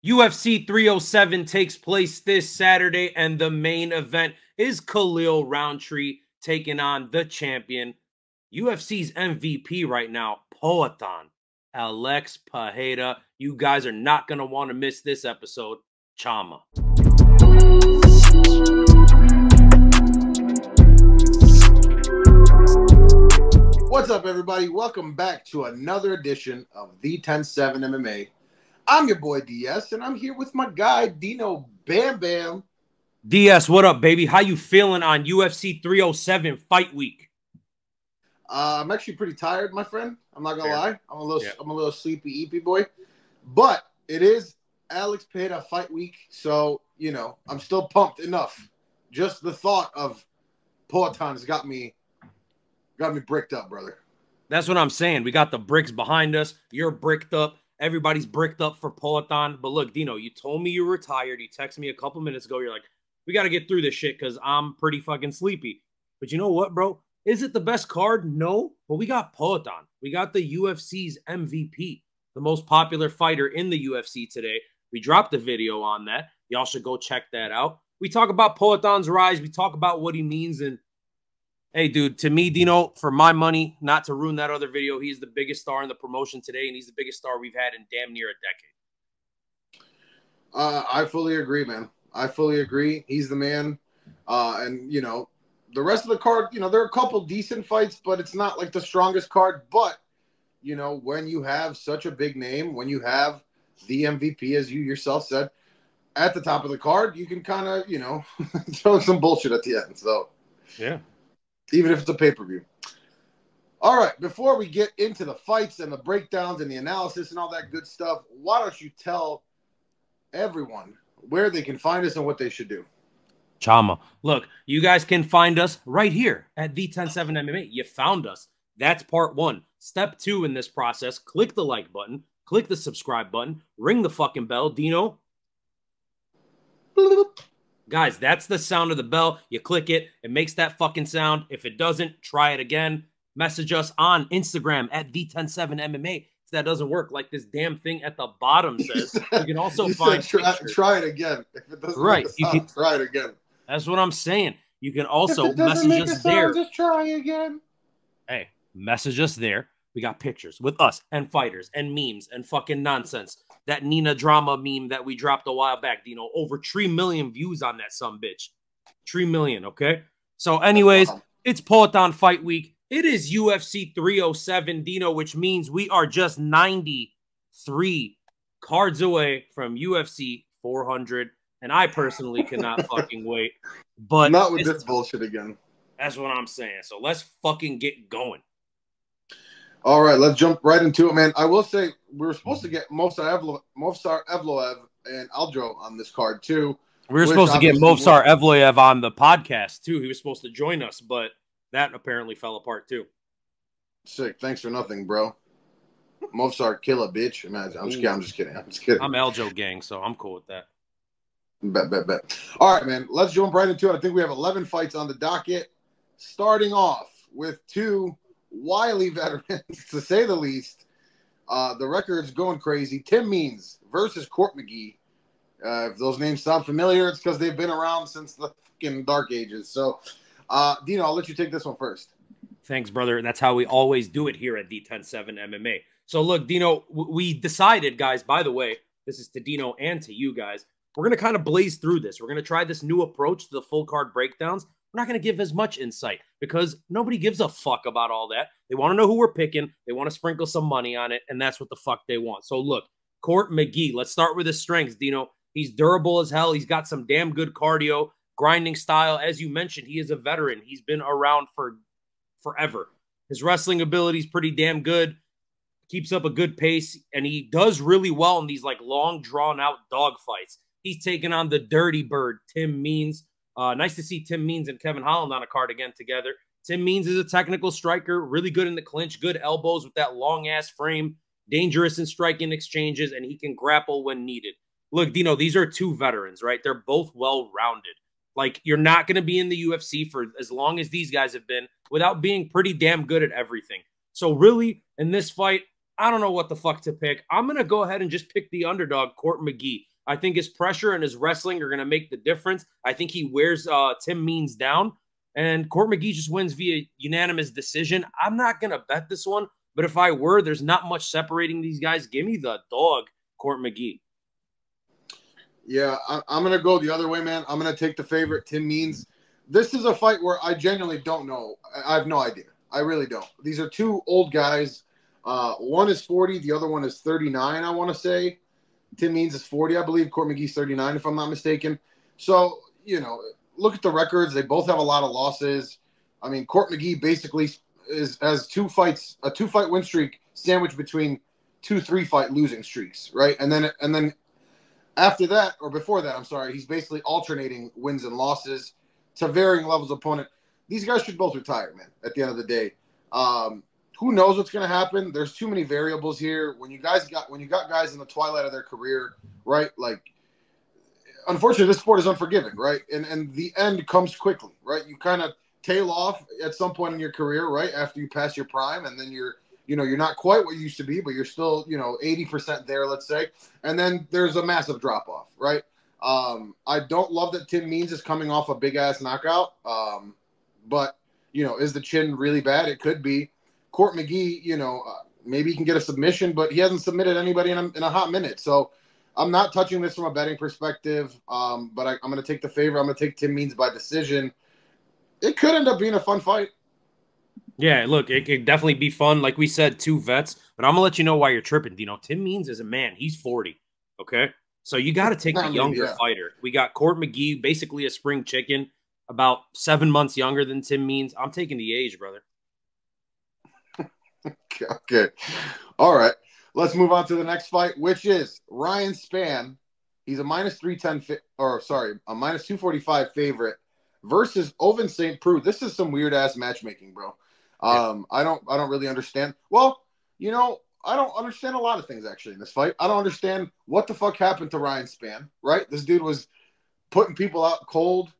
UFC 307 takes place this Saturday, and the main event is Khalil Rountree taking on the champion, UFC's MVP right now, Poatan, Alex Pereira. You guys are not going to want to miss this episode. Chama. What's up, everybody? Welcome back to another edition of the 10-7 MMA. I'm your boy DS, and I'm here with my guy Dino Bam Bam. DS, what up, baby? How you feeling on UFC 307 fight week? I'm actually pretty tired, my friend. I'm not gonna lie. I'm a little sleepy, eepy boy. But it is Alex Pereira fight week, so you know I'm still pumped enough. Just the thought of Poatan's got me bricked up, brother. That's what I'm saying. We got the bricks behind us. You're bricked up. Everybody's bricked up for Poatan. But look, Dino, you told me you were tired. You texted me a couple minutes ago. You're like, we got to get through this shit because I'm pretty fucking sleepy. But you know what, bro? Is it the best card? No. But we got Poatan. We got the UFC's MVP, the most popular fighter in the UFC today. We dropped a video on that. Y'all should go check that out. We talk about Poatan's rise. We talk about what he means. And hey, dude, to me, Dino, for my money, not to ruin that other video, he's the biggest star in the promotion today, and he's the biggest star we've had in damn near a decade. I fully agree, man. I fully agree. He's the man. And, you know, the rest of the card, you know, there are a couple decent fights, but it's not like the strongest card. But, you know, when you have such a big name, when you have the MVP, as you yourself said, at the top of the card, you can kind of, you know, throw some bullshit at the end. So, yeah. Even if it's a pay-per-view. All right, before we get into the fights and the breakdowns and the analysis and all that good stuff, why don't you tell everyone where they can find us and what they should do? Chama. Look, you guys can find us right here at the 10-7 MMA. You found us. That's part one. Step two in this process, click the like button, click the subscribe button, ring the fucking bell. Dino? Bloop. Guys, that's the sound of the bell. You click it. It makes that fucking sound. If it doesn't, try it again. Message us on Instagram at the10-7MMA. If that doesn't work, like this damn thing at the bottom says, you can also find try it again. If it doesn't make a sound, try it again. That's what I'm saying. You can also message us there. Just try again. Hey, message us there. We got pictures with us and fighters and memes and fucking nonsense. That Nina drama meme that we dropped a while back, Dino, over 3 million views on that sumbitch. 3 million, okay? So anyways, it's Poatan fight week. It is UFC 307, Dino, which means we are just 93 cards away from UFC 400. And I personally cannot fucking wait. But not with this bullshit again. That's what I'm saying. So let's fucking get going. All right, let's jump right into it, man. I will say we were supposed to get Movsar Evloev and Aldo on this card, too. We were supposed to get Movsar Evloev on the podcast, too. He was supposed to join us, but that apparently fell apart, too. Sick. Thanks for nothing, bro. Movsar, kill a bitch. Imagine. I'm just kidding. I'm Aldo gang, so I'm cool with that. Bet. All right, man. Let's jump right into it. I think we have 11 fights on the docket. Starting off with two wily veterans, to say the least. The record's going crazy. Tim Means versus Court McGee. If those names sound familiar, it's because they've been around since the fucking dark ages. So, Dino, I'll let you take this one first. Thanks, brother. That's how we always do it here at the 10-7 MMA. So, look, Dino, we decided, guys, by the way, this is to Dino and to you guys, we're going to kind of blaze through this. We're going to try this new approach to the full card breakdowns. We're not going to give as much insight because nobody gives a fuck about all that. They want to know who we're picking. They want to sprinkle some money on it, and that's what the fuck they want. So, look, Court McGee, let's start with his strengths, Dino. He's durable as hell. He's got some damn good cardio, grinding style. As you mentioned, he is a veteran. He's been around for forever. His wrestling ability is pretty damn good. Keeps up a good pace, and he does really well in these, like, long, drawn-out dog fights. He's taking on the dirty bird, Tim Means. Nice to see Tim Means and Kevin Holland on a card again together. Tim Means is a technical striker, really good in the clinch, good elbows with that long-ass frame, dangerous in striking exchanges, and he can grapple when needed. Look, Dino, these are two veterans, right? They're both well-rounded. Like, you're not going to be in the UFC for as long as these guys have been without being pretty damn good at everything. So, really, in this fight, I don't know what the fuck to pick. I'm going to go ahead and just pick the underdog, Court McGee. I think his pressure and his wrestling are going to make the difference. I think he wears Tim Means down, and Court McGee just wins via unanimous decision. I'm not going to bet this one, but if I were, there's not much separating these guys. Give me the dog, Court McGee. Yeah, I'm going to go the other way, man. I'm going to take the favorite, Tim Means. This is a fight where I genuinely don't know. I have no idea. I really don't. These are two old guys. One is 40. The other one is 39, I want to say. Tim Means is 40, I believe. Court McGee's 39, if I'm not mistaken. So, you know, look at the records. They both have a lot of losses. I mean, Court McGee basically has a two-fight win streak sandwiched between 2 3-fight losing streaks, right? And then after that, or before that, I'm sorry, he's basically alternating wins and losses to varying levels of opponent. These guys should both retire, man, at the end of the day. Who knows what's going to happen? There's too many variables here. When you got guys in the twilight of their career, right? Like, unfortunately, this sport is unforgiving, right? And the end comes quickly, right? You kind of tail off at some point in your career, right? After you pass your prime, and then you're not quite what you used to be, but you're still, 80% there, let's say. And then there's a massive drop off, right? I don't love that Tim Means is coming off a big ass knockout. But, is the chin really bad? It could be. Court McGee, maybe he can get a submission, but he hasn't submitted anybody in a hot minute. So I'm not touching this from a betting perspective, but I'm going to take the favor. I'm going to take Tim Means by decision. It could end up being a fun fight. Yeah, look, it could definitely be fun. Like we said, 2 vets, but I'm going to let you know why you're tripping, Dino. Tim Means is a man. He's 40, okay? So you got to take the younger fighter. We got Court McGee, basically a spring chicken, about 7 months younger than Tim Means. I'm taking the age, brother. Okay. All right. Let's move on to the next fight, which is Ryan Spann. He's a minus 310, a minus 245 favorite versus Ovince Saint Preux. This is some weird ass matchmaking, bro. I don't really understand. Well, I don't understand a lot of things actually in this fight. I don't understand what the fuck happened to Ryan Spann, right? This dude was putting people out cold.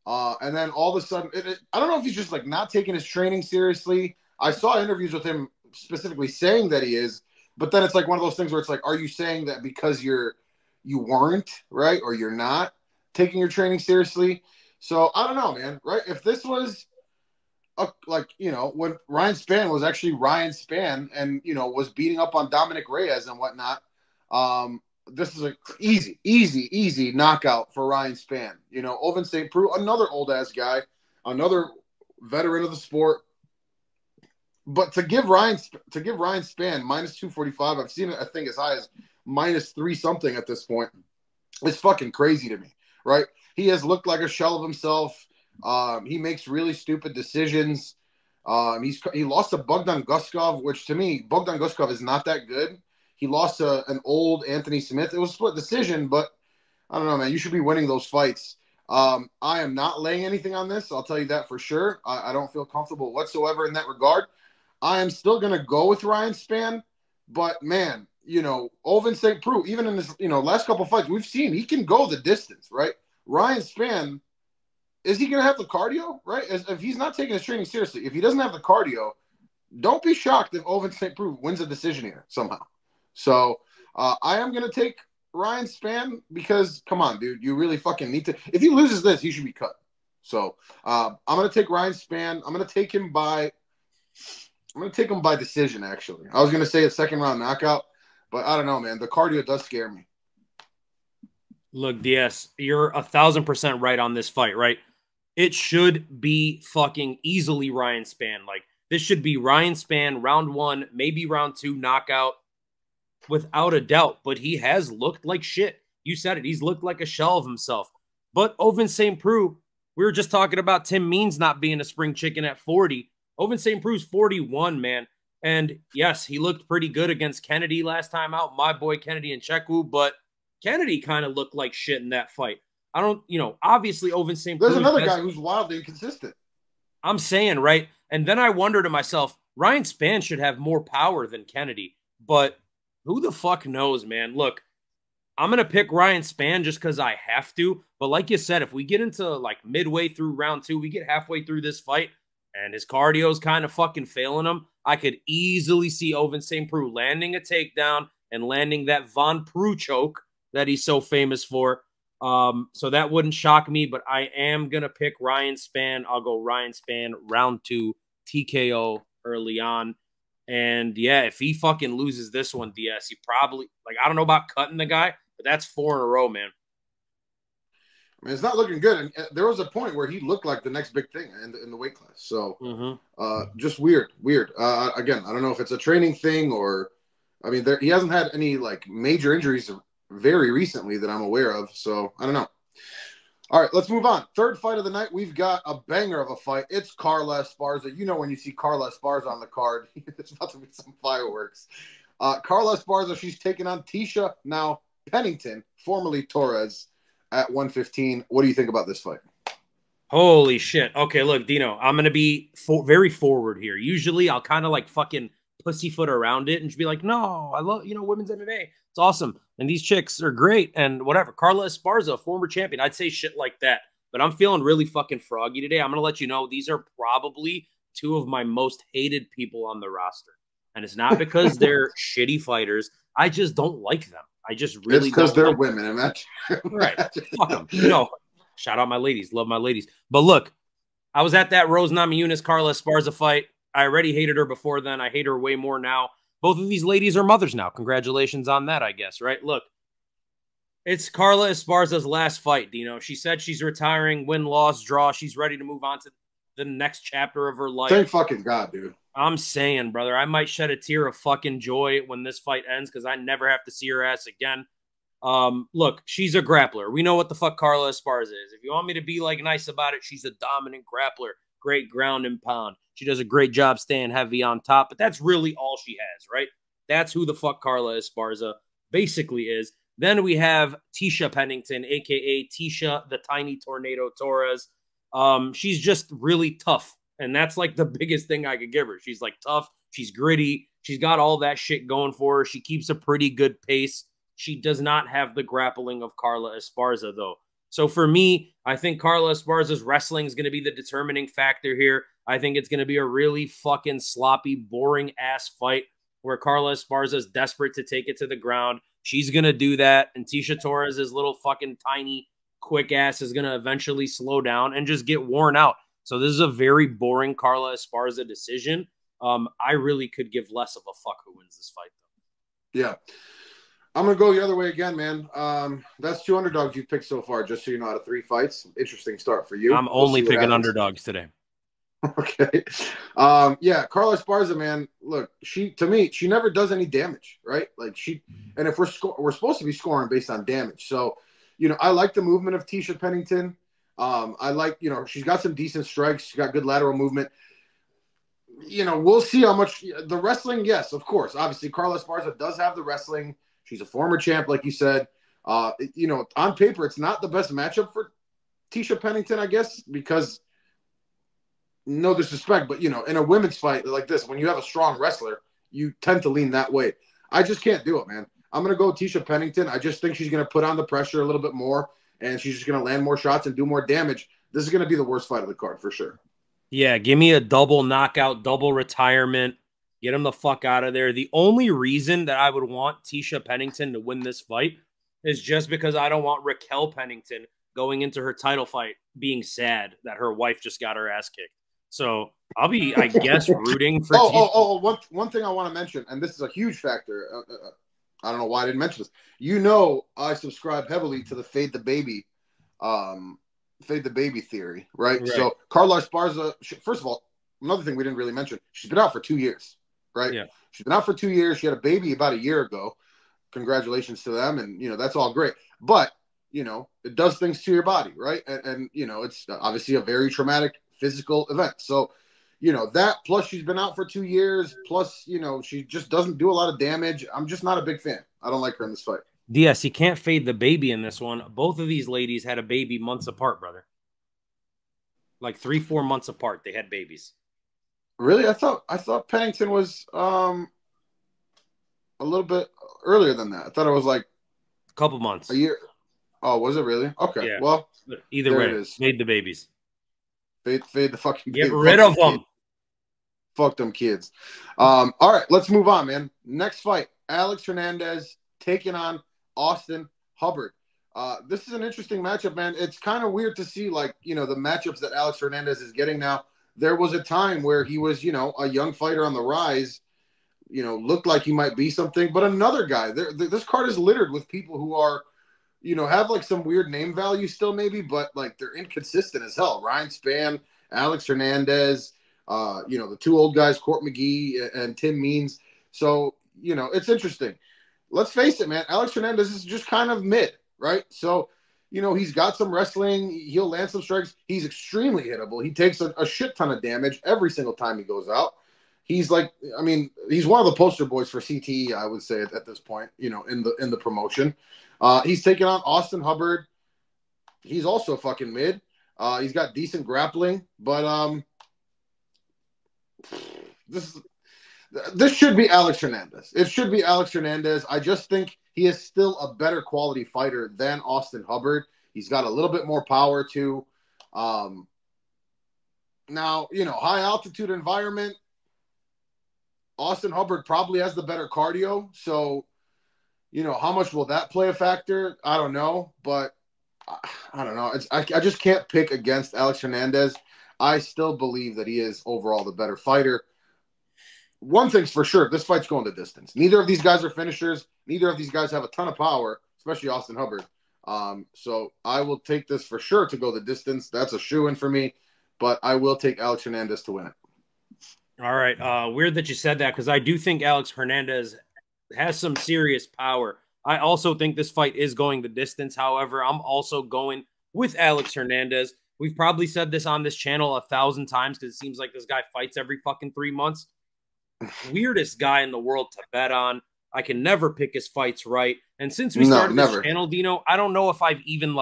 And then all of a sudden, I don't know if he's just like not taking his training seriously. I saw interviews with him specifically saying that he is, but then it's like one of those things where it's like, are you saying that because you weren't, right? Or you're not taking your training seriously? So I don't know, man, right? If this was when Ryan Spann was actually Ryan Spann and, was beating up on Dominic Reyes and whatnot, this is an easy knockout for Ryan Spann. Ovince Saint Preux, another old ass guy, another veteran of the sport. But to give Ryan Spann minus 245, I've seen it, I think, as high as minus 3 something at this point. It's fucking crazy to me, right? He has looked like a shell of himself. He makes really stupid decisions. He lost to Bogdan Guskov, which to me, Bogdan Guskov is not that good. He lost to an old Anthony Smith. It was a split decision, but I don't know, man. You should be winning those fights. I am not laying anything on this. I'll tell you that for sure. I don't feel comfortable whatsoever in that regard. I am still going to go with Ryan Spann, but man, Ovince Saint Preux, even in this, last couple of fights, we've seen he can go the distance, right? Ryan Spann, is he going to have the cardio, right? If he's not taking his training seriously, if he doesn't have the cardio, don't be shocked if Ovince Saint Preux wins a decision here somehow. So I am going to take Ryan Spann because, come on, dude, you really fucking need to. If he loses this, he should be cut. So I'm going to take Ryan Spann. I'm going to take him by decision, actually. I was going to say a second-round knockout, but I don't know, man. The cardio does scare me. Look, DS, you're 1,000% right on this fight, right? It should be fucking easily Ryan Spann. Like, this should be Ryan Spann, round 1, maybe round 2 knockout, without a doubt. But he has looked like shit. You said it. He's looked like a shell of himself. But Ovince Saint Preux, we were just talking about Tim Means not being a spring chicken at 40. Ovince Saint Preux's 41, man. And yes, he looked pretty good against Kennedy last time out, my boy Kennedy Nchekwu, but Kennedy kind of looked like shit in that fight. I don't, obviously Ovince Saint Preux. There's another guy who's wildly inconsistent. I'm saying, right? And then I wonder to myself, Ryan Spann should have more power than Kennedy, but who the fuck knows, man? Look, I'm going to pick Ryan Spann just because I have to. But like you said, if we get into like midway through round 2, we get halfway through this fight, and his cardio's kind of fucking failing him, I could easily see Ovince Saint Preux landing a takedown and landing that Von Preux choke that he's so famous for. So that wouldn't shock me, but I am going to pick Ryan Spann. I'll go Ryan Spann, round 2, TKO early on. And yeah, if he fucking loses this one, DS, he probably, like, I don't know about cutting the guy, but that's 4 in a row, man. I mean, it's not looking good. And there was a point where he looked like the next big thing in the weight class. So just weird. Again, I don't know if it's a training thing or, I mean, he hasn't had any like major injuries very recently that I'm aware of. So I don't know. All right, let's move on. Third fight of the night. We've got a banger of a fight. It's Carla Esparza. You know, when you see Carla Esparza on the card, there's about to be some fireworks. Carla Esparza, she's taking on Tecia Pennington, formerly Torres, at 115. What do you think about this fight? Holy shit. Okay, look, Dino, I'm going to be very forward here. Usually I'll kind of like fucking pussyfoot around it and just be like, no, I love, women's MMA. It's awesome. And these chicks are great and whatever. Carla Esparza, former champion. I'd say shit like that. But I'm feeling really fucking froggy today. I'm going to let you know these are probably 2 of my most hated people on the roster. And it's not because they're shitty fighters. I just don't like them. I just really it's because they're women. Right. Fuck them. Shout out my ladies. Love my ladies. But look, I was at that Rose Namajunas Carla Esparza fight. I already hated her before then. I hate her way more now. Both of these ladies are mothers now. Congratulations on that, I guess, right? Look, it's Carla Esparza's last fight, Dino. She said she's retiring, win, loss, draw. She's ready to move on to the next chapter of her life. Thank fucking God, dude. I'm saying, brother, I might shed a tear of fucking joy when this fight ends because I never have to see her ass again. Look, she's a grappler. We know what the fuck Carla Esparza is. If you want me to be like nice about it, she's a dominant grappler. Great ground and pound. She does a great job staying heavy on top, but that's really all she has, right? That's who the fuck Carla Esparza basically is. Then we have Tecia Pennington, a.k.a. Tecia the Tiny Tornado Torres. She's just really tough, and that's like the biggest thing I could give her. She's like tough. She's gritty. She's got all that shit going for her. She keeps a pretty good pace. She does not have the grappling of Carla Esparza, though. So for me, I think Carla Esparza's wrestling is going to be the determining factor here. I think it's going to be a really fucking sloppy, boring-ass fight where Carla Esparza is desperate to take it to the ground. She's going to do that, and Tecia Torres' little fucking tiny, quick ass is going to eventually slow down and just get worn out. So this is a very boring Carla Esparza decision. I really could give less of a fuck who wins this fight, though. Yeah. I'm going to go the other way again, man. That's 2 underdogs you've picked so far, just so you know, out of 3 fights. Interesting start for you. I'm only picking underdogs today. Okay. Yeah, Carla Esparza, man, look, she never does any damage, right? Like and if we're supposed to be scoring based on damage. So, I like the movement of Tecia Pennington. I like, she's got some decent strikes. She's got good lateral movement. We'll see how much the wrestling. Yes, of course. Obviously, Carla Esparza does have the wrestling. She's a former champ, like you said. On paper, it's not the best matchup for Tecia Pennington, I guess, because no disrespect, but, in a women's fight like this, when you have a strong wrestler, you tend to lean that way. I just can't do it, man. I'm going to go Tecia Pennington. I just think she's going to put on the pressure a little bit more, and she's just going to land more shots and do more damage. This is going to be the worst fight of the card for sure. Yeah, give me a double knockout, double retirement. Get him the fuck out of there. The only reason that I would want Tecia Pennington to win this fight is just because I don't want Raquel Pennington going into her title fight being sad that her wife just got her ass kicked. So I'll be, I guess, rooting for Tecia. One thing I want to mention, and this is a huge factor. I don't know why I didn't mention this. I subscribe heavily to the fade the baby theory, right? So Carla Esparza, first of all, another thing we didn't really mention, she's been out for 2 years. Right. Yeah. She's been out for 2 years. She had a baby about a year ago. Congratulations to them. And, that's all great. But, it does things to your body. Right. And it's obviously a very traumatic physical event. So, that plus she's been out for 2 years. Plus, she just doesn't do a lot of damage. I'm just not a big fan. I don't like her in this fight. Yes, you can't fade the baby in this one. Both of these ladies had a baby months apart, brother. Like 3-4 months apart. They had babies. Really? I thought Pennington was a little bit earlier than that. I thought it was like a couple months. A year. Oh, was it really? Okay. Yeah. Well, either way, fade the babies. Fade the fucking Get rid of them. Fuck them kids. All right, let's move on, man. Next fight. Alex Hernandez taking on Austin Hubbard. This is an interesting matchup, man. It's kind of weird to see, like, the matchups that Alex Hernandez is getting now. There was a time where he was, a young fighter on the rise, looked like he might be something. But another guy, this card is littered with people who are, have like some weird name value still maybe, but like they're inconsistent as hell. Ryan Spann, Alex Hernandez, the two old guys, Court McGee and Tim Means. So, it's interesting. Let's face it, man. Alex Hernandez is just kind of mid, right? So, he's got some wrestling. He'll land some strikes. He's extremely hittable. He takes a shit ton of damage every single time he goes out. He's like, he's one of the poster boys for CTE, I would say at this point, in the promotion. He's taking on Austin Hubbard. He's also fucking mid. He's got decent grappling, but this should be Alex Hernandez. It should be Alex Hernandez. I just think he is still a better quality fighter than Austin Hubbard. He's got a little bit more power too. Now, high altitude environment. Austin Hubbard probably has the better cardio. So, how much will that play a factor? I don't know, but I don't know. I just can't pick against Alex Hernandez. I still believe that he is overall the better fighter. One thing's for sure, this fight's going the distance. Neither of these guys are finishers. Neither of these guys have a ton of power, especially Austin Hubbard. So I will take this for sure to go the distance. That's a shoo-in for me, but I will take Alex Hernandez to win it. All right. Weird that you said that because I do think Alex Hernandez has some serious power. I also think this fight is going the distance. However, I'm also going with Alex Hernandez. We've probably said this on this channel 1,000 times because it seems like this guy fights every fucking 3 months. Weirdest guy in the world to bet on. I can never pick his fights right. And since we started this channel, Dino, I don't know if I've even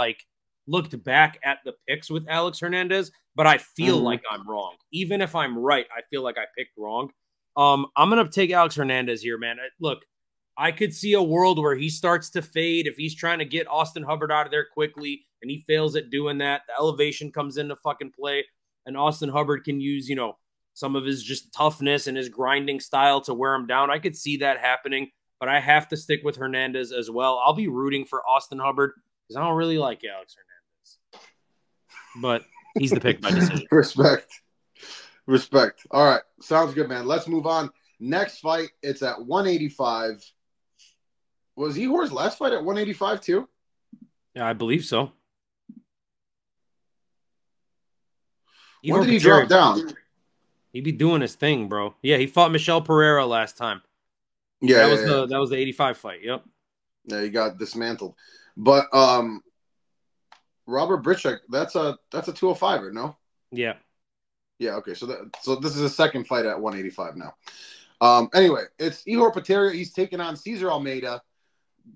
looked back at the picks with Alex Hernandez, but I feel like I'm wrong. Even if I'm right, I feel like I picked wrong. I'm going to take Alex Hernandez here, man. Look, I could see a world where he starts to fade if he's trying to get Austin Hubbard out of there quickly and he fails at doing that. The elevation comes into fucking play and Austin Hubbard can use, some of his just toughness and his grinding style to wear him down. I could see that happening, but I have to stick with Hernandez as well. I'll be rooting for Austin Hubbard because I don't really like Alex Hernandez. But he's the pick by decision. Respect. All right. Sounds good, man. Let's move on. Next fight, it's at 185. Was Ihor's last fight at 185 too? Yeah, I believe so. When did he drop down? He'd be doing his thing, bro. Yeah, he fought Michelle Pereira last time. Yeah, that was the 85 fight. Yep. Yeah, he got dismantled. But Robert Britchek, that's a 205er, no? Yeah. Yeah, okay. So this is a second fight at 185 now. Anyway, it's Ihor Potieira. He's taking on Cesar Almeida.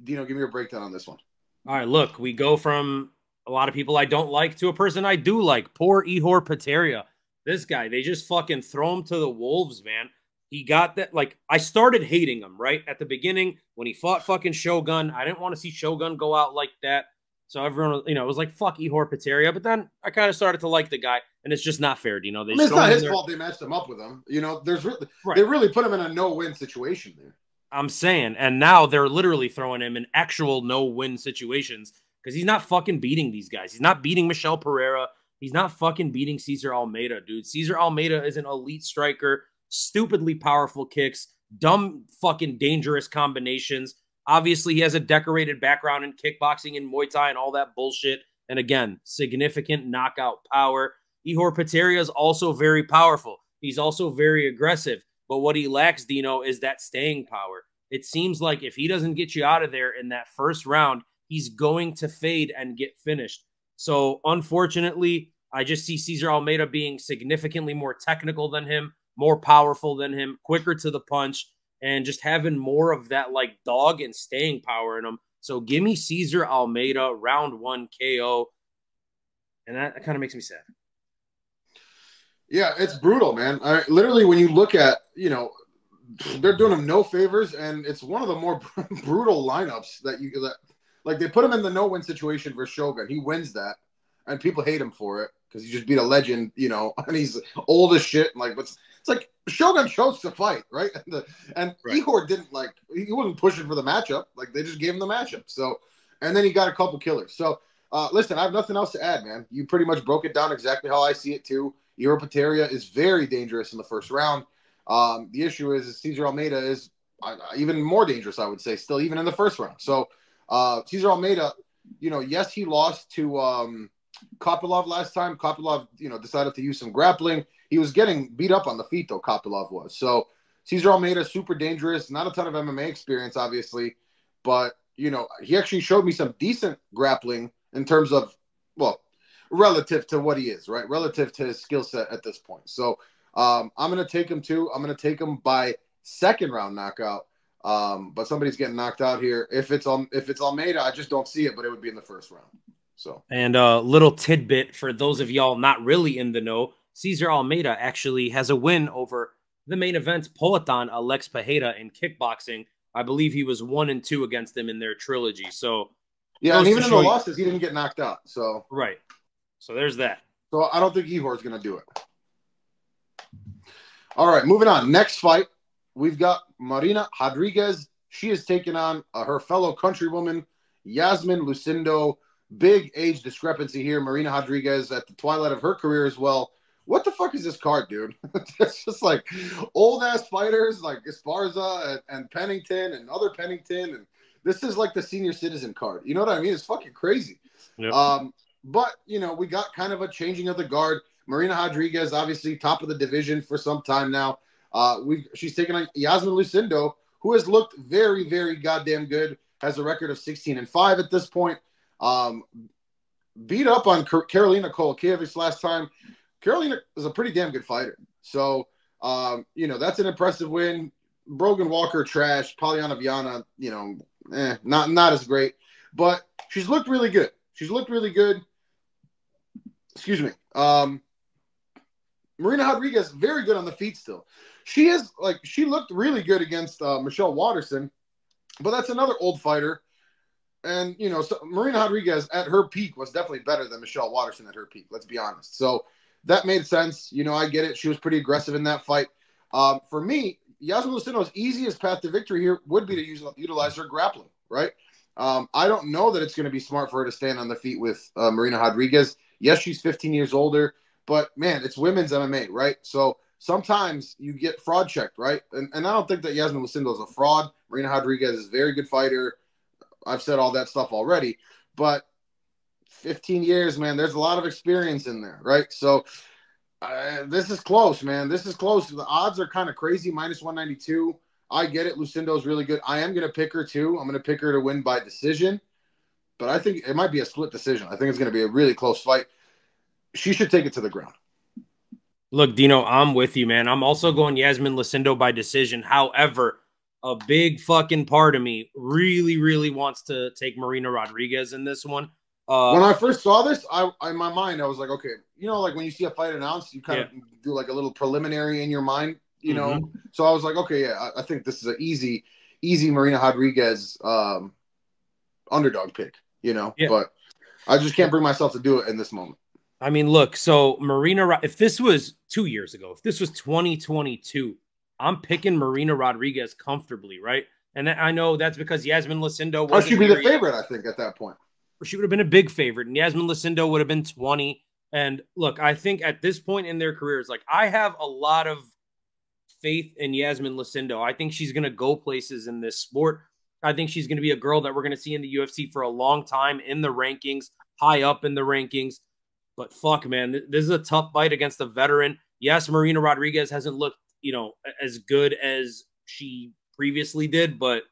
Dino, give me your breakdown on this one. All right, look, we go from a lot of people I don't like to a person I do like. Poor Ihor Potieira. This guy, they just fucking throw him to the wolves, man. He got that, I started hating him, right? At the beginning, when he fought fucking Shogun, I didn't want to see Shogun go out like that. So everyone, it was like, fuck Ihor Potieira. But then I kind of started to like the guy, and it's just not fair, They it's not his fault they matched him up with him. They really put him in a no-win situation there. I'm saying, and now they're literally throwing him in actual no-win situations because he's not fucking beating these guys. He's not beating Michelle Pereira. He's not fucking beating Cesar Almeida, dude. Cesar Almeida is an elite striker, stupidly powerful kicks, dumb fucking dangerous combinations. Obviously, he has a decorated background in kickboxing and Muay Thai and all that bullshit. And again, significant knockout power. Ihor Potieira is also very powerful. He's also very aggressive. But what he lacks, Dino, is that staying power. It seems like if he doesn't get you out of there in that first round, he's going to fade and get finished. So, unfortunately, I just see Cesar Almeida being significantly more technical than him, more powerful than him, quicker to the punch, and just having more of that, dog and staying power in him. So, give me Cesar Almeida, round 1 KO. And that kind of makes me sad. Yeah, it's brutal, man. Literally, when you look at, they're doing him no favors, and it's one of the more brutal lineups that they put him in the no-win situation for Shogun. He wins that, and people hate him for it because he just beat a legend, and he's old as shit. It's like Shogun chose to fight, right? And right. Ihor didn't he wasn't pushing for the matchup. They just gave him the matchup. So And then he got a couple killers. So, listen, I have nothing else to add, man. You pretty much broke it down exactly how I see it, too. Ihor Potieira is very dangerous in the first round. The issue is Cesar Almeida is even more dangerous, I would say, still even in the first round. So, Cesar Almeida, yes, he lost to Kopylov last time. Kopylov, decided to use some grappling. He was getting beat up on the feet, though, Kopylov was. So, Cesar Almeida, super dangerous. Not a ton of MMA experience, obviously. But, he actually showed me some decent grappling in terms of, well, relative to what he is, right? Relative to his skill set at this point. So, I'm going to take him, too. I'm going to take him by second round knockout. But somebody's getting knocked out here. If it's Almeida, I just don't see it, but it would be in the first round. So, and a little tidbit for those of y'all not really in the know, Cesar Almeida actually has a win over the main event Poatan Alex Pereira in kickboxing. I believe he was 1-2 against them in their trilogy. So yeah, and even in the losses, he didn't get knocked out. So right. So there's that. So I don't think Ihor is going to do it. All right, moving on. Next fight, we've got Marina Rodriguez. She is taking on her fellow countrywoman, Iasmin Lucindo. Big age discrepancy here. Marina Rodriguez at the twilight of her career as well. What the fuck is this card, dude? It's just like old-ass fighters like Esparza and Pennington and other Pennington. And this is like the senior citizen card. You know what I mean? It's fucking crazy. Yep. But, we got kind of a changing of the guard. Marina Rodriguez, obviously top of the division for some time now. She's taken on Iasmin Lucindo, who has looked very, very goddamn good. Has a record of 16-5 at this point. Beat up on Karolina Kowalkiewicz last time. Karolina is a pretty damn good fighter. So, that's an impressive win. Brogan Walker, trash. Polyana Viana, not as great. But she's looked really good. Excuse me. Marina Rodriguez, very good on the feet still. She looked really good against Michelle Waterson, but that's another old fighter. And, so Marina Rodriguez at her peak was definitely better than Michelle Waterson at her peak. Let's be honest. So that made sense. I get it. She was pretty aggressive in that fight. For me, Iasmin Lucindo's easiest path to victory here would be to utilize her grappling, right? I don't know that it's going to be smart for her to stand on the feet with Marina Rodriguez. Yes, she's 15 years older, but, man, it's women's MMA, right? So sometimes you get fraud checked, right? And I don't think that Iasmin Lucindo is a fraud. Marina Rodriguez is a very good fighter. I've said all that stuff already. But 15 years, man, there's a lot of experience in there, right? So this is close, man. This is close. The odds are kind of crazy, -192. I get it. Lucindo's really good. I am going to pick her, too. I'm going to pick her to win by decision. But I think it might be a split decision. I think it's going to be a really close fight. She should take it to the ground. Look, Dino, I'm with you, man. I'm also going Iasmin Lucindo by decision. However, a big fucking part of me really, really wants to take Marina Rodriguez in this one. When I first saw this, in my mind, I was like, okay, like when you see a fight announced, you kind of do like a little preliminary in your mind, know? So I was like, okay, yeah, I think this is an easy Marina Rodriguez underdog pick, but I just can't bring myself to do it in this moment. I mean, look, so Marina, if this was 2 years ago, if this was 2022, I'm picking Marina Rodriguez comfortably, right? And I know that's because Iasmin Lucindo was. She'd be the favorite, I think, at that point. She would have been a big favorite, and Iasmin Lucindo would have been 20. And look, I think at this point in their careers, like I have a lot of faith in Iasmin Lucindo. I think she's going to go places in this sport. I think she's going to be a girl that we're going to see in the UFC for a long time in the rankings, high up in the rankings. But fuck, man, this is a tough fight against a veteran. Yes, Marina Rodriguez hasn't looked, as good as she previously did, but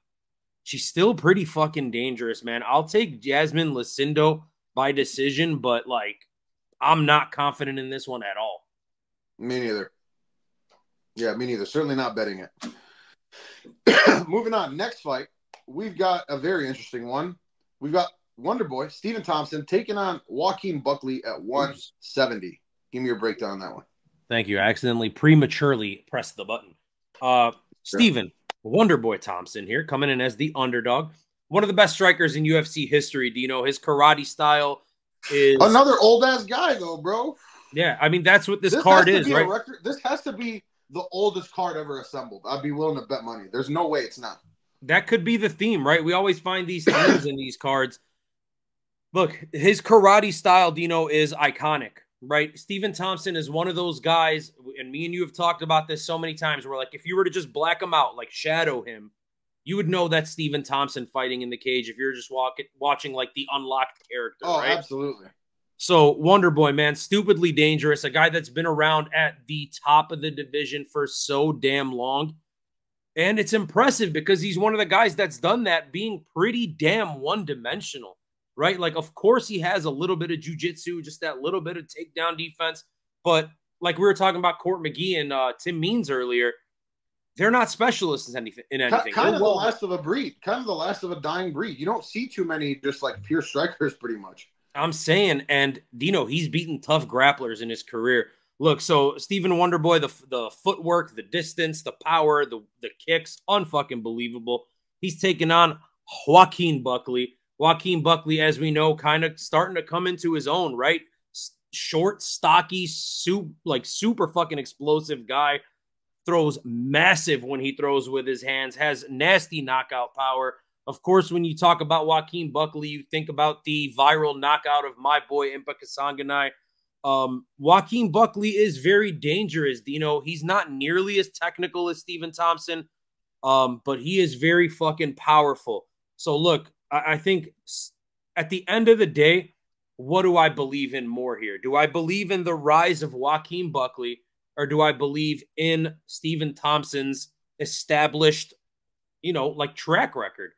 she's still pretty fucking dangerous, man. I'll take Iasmin Lucindo by decision, but like, I'm not confident in this one at all. Me neither. Yeah, me neither. Certainly not betting it. Moving on. Next fight, we've got a very interesting one. We've got Wonderboy Stephen Thompson taking on Joaquin Buckley at 170. Give me your breakdown on that one. Thank you. I accidentally prematurely pressed the button. Stephen Wonderboy Thompson here, coming in as the underdog. One of the best strikers in UFC history. Do you know his karate style is another old ass guy though, bro? Yeah, I mean that's what this card is, right? This has to be the oldest card ever assembled. I'd be willing to bet money. There's no way it's not. That could be the theme, right? We always find these themes in these cards. Look, his karate style, Dino, is iconic, right? Stephen Thompson is one of those guys, and me and you have talked about this so many times, where like if you were to just black him out, like shadow him, you would know that's Stephen Thompson fighting in the cage if you're just watching like the unlocked character, right? Absolutely. So Wonder Boy, man, stupidly dangerous, a guy that's been around at the top of the division for so damn long. And it's impressive because he's one of the guys that's done that being pretty damn one-dimensional, right? Like, of course, he has a little bit of jiu-jitsu, just that little bit of takedown defense. But like we were talking about Court McGee and Tim Means earlier, they're not specialists in anything. Kind of the last of a breed, kind of the last of a dying breed. You don't see too many just like pure strikers pretty much. I'm saying, and Dino, he's beaten tough grapplers in his career. Look, so Stephen Wonderboy, the footwork, the distance, the power, the kicks, unfucking believable. He's taken on Joaquin Buckley. Joaquin Buckley, as we know, kind of starting to come into his own, right? Short, stocky, super fucking explosive guy. Throws massive when he throws with his hands, has nasty knockout power. Of course, when you talk about Joaquin Buckley, you think about the viral knockout of my boy Impa Kasanganay. Joaquin Buckley is very dangerous. You know, he's not nearly as technical as Stephen Thompson, but he is very fucking powerful. So look, I think at the end of the day, what do I believe in more here? Do I believe in the rise of Joaquin Buckley, or do I believe in Stephen Thompson's established, like track record?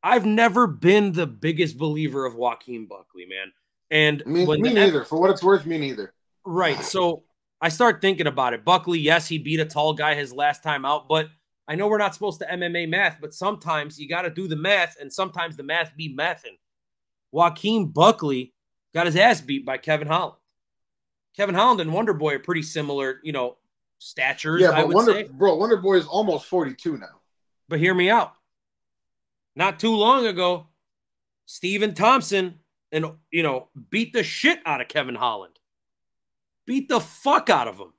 I've never been the biggest believer of Joaquin Buckley, man. And me neither. For what it's worth, me neither. Right. So I start thinking about it. Buckley, yes, he beat a tall guy his last time out, but I know we're not supposed to MMA math, but sometimes you got to do the math, and sometimes the math be mathin'. Joaquin Buckley got his ass beat by Kevin Holland. Kevin Holland and Wonder Boy are pretty similar, statures. Yeah, but Wonder Boy is almost 42 now. But hear me out. Not too long ago, Stephen Thompson beat the shit out of Kevin Holland. Beat the fuck out of him.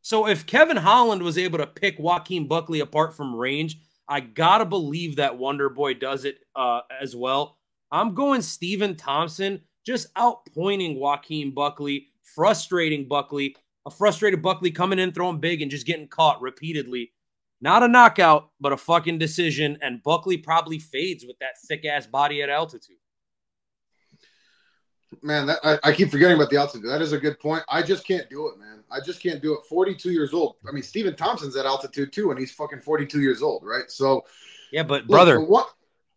So if Kevin Holland was able to pick Joaquin Buckley apart from range, I gotta believe that Wonder Boy does it as well. I'm going Stephen Thompson, just outpointing Joaquin Buckley, frustrating Buckley, a frustrated Buckley coming in, throwing big, and just getting caught repeatedly. Not a knockout, but a fucking decision, and Buckley probably fades with that thick-ass body at altitude. Man, I keep forgetting about the altitude. That is a good point. I just can't do it, man. I just can't do it. 42 years old. I mean, Stephen Thompson's at altitude too, and he's fucking 42 years old, right? So, yeah, but brother, what?